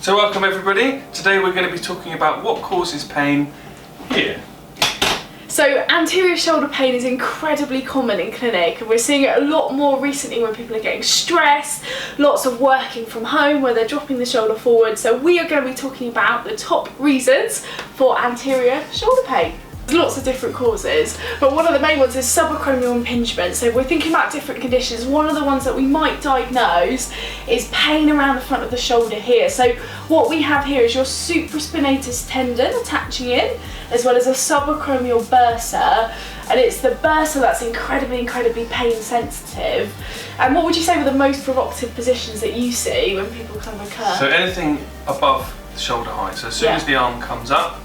So welcome everybody. Today we're going to be talking about what causes pain here. So anterior shoulder pain is incredibly common in clinic, and we're seeing it a lot more recently when people are getting stressed, lots of working from home where they're dropping the shoulder forward. So we are going to be talking about the top reasons for anterior shoulder pain. There's lots of different causes, but one of the main ones is subacromial impingement. So if we're thinking about different conditions, one of the ones that we might diagnose is pain around the front of the shoulder here. So what we have here is your supraspinatus tendon attaching in, as well as a subacromial bursa, and it's the bursa that's incredibly pain sensitive. And what would you say were the most provocative positions that you see when people kind of occur? So anything above the shoulder height. So as soon as the arm comes up,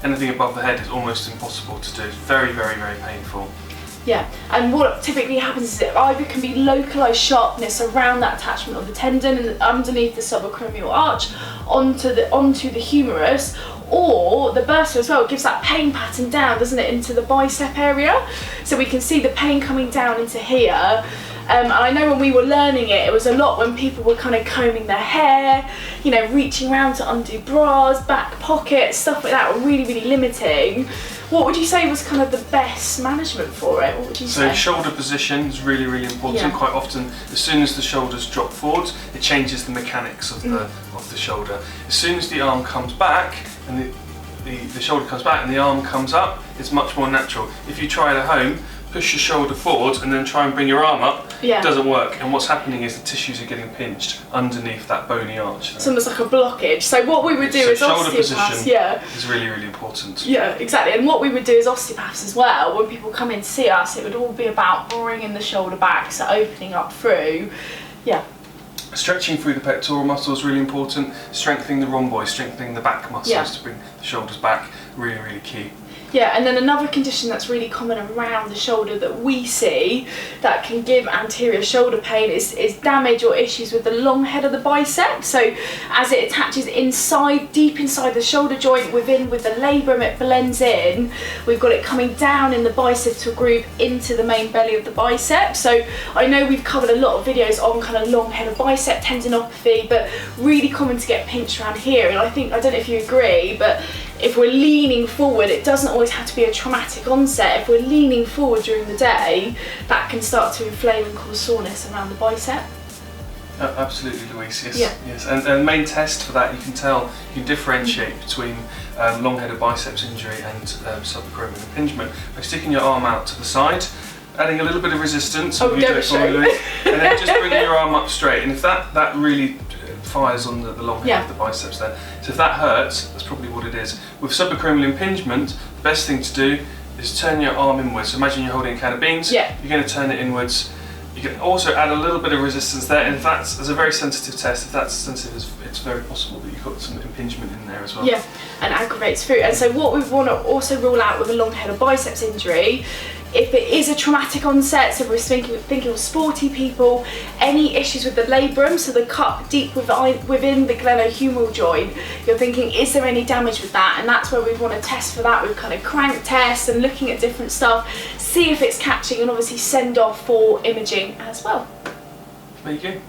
anything above the head is almost impossible to do. It's very painful. Yeah, and what typically happens is it either can be localised sharpness around that attachment of the tendon and underneath the subacromial arch onto the humerus, or the bursa as well. It gives that pain pattern down, doesn't it, into the bicep area. So we can see the pain coming down into here. And I know when we were learning it, it was a lot when people were kind of combing their hair, you know, reaching around to undo bras, back pockets, stuff like that were really limiting. What would you say was kind of the best management for it? What would you say? So shoulder position is really important. Yeah. Quite often, as soon as the shoulders drop forwards, it changes the mechanics of the shoulder. As soon as the arm comes back and the shoulder comes back and the arm comes up, it's much more natural. If you try it at home, push your shoulder forward and then try and bring your arm up, it doesn't work. And what's happening is the tissues are getting pinched underneath that bony arch. It's almost like a blockage. So what we would do is shoulder osteopaths, position is really important. Yeah, exactly. And what we would do as osteopaths as well, when people come in to see us, it would all be about bringing the shoulder back, so opening up through. Yeah. Stretching through the pectoral muscle is really important. Strengthening the rhomboid, strengthening the back muscles to bring the shoulders back, really key. Yeah, and then another condition that's really common around the shoulder that we see that can give anterior shoulder pain is damage or issues with the long head of the bicep. So as it attaches inside, deep inside the shoulder joint with the labrum, it blends in. We've got it coming down in the bicep groove into the main belly of the bicep. So I know we've covered a lot of videos on kind of long head of bicep tendinopathy, but really common to get pinched around here. And I don't know if you agree, but if we're leaning forward, it doesn't always have to be a traumatic onset. If we're leaning forward during the day, that can start to inflame and cause soreness around the bicep. Absolutely, Louise, yes. And the main test for that, you can differentiate between long-headed biceps injury and subacromial impingement by sticking your arm out to the side, adding a little bit of resistance, and then just bringing your arm up straight. And if that really fires on the long head of the biceps there. So if that hurts, that's probably what it is. With subacromial impingement, the best thing to do is turn your arm inwards. So imagine you're holding a can of beans, you're going to turn it inwards. You can also add a little bit of resistance there, and if that's a very sensitive test, if that's sensitive, it's very possible that you've got some impingement in there as well. Yeah, and aggravates through. And so what we want to also rule out with a long head of biceps injury, if it is a traumatic onset, so we're thinking of sporty people, any issues with the labrum, so the cup deep within the glenohumeral joint, you're thinking, is there any damage with that? And that's where we want to test for that with kind of crank tests and looking at different stuff, see if it's catching, and obviously send off for imaging as well. There you go.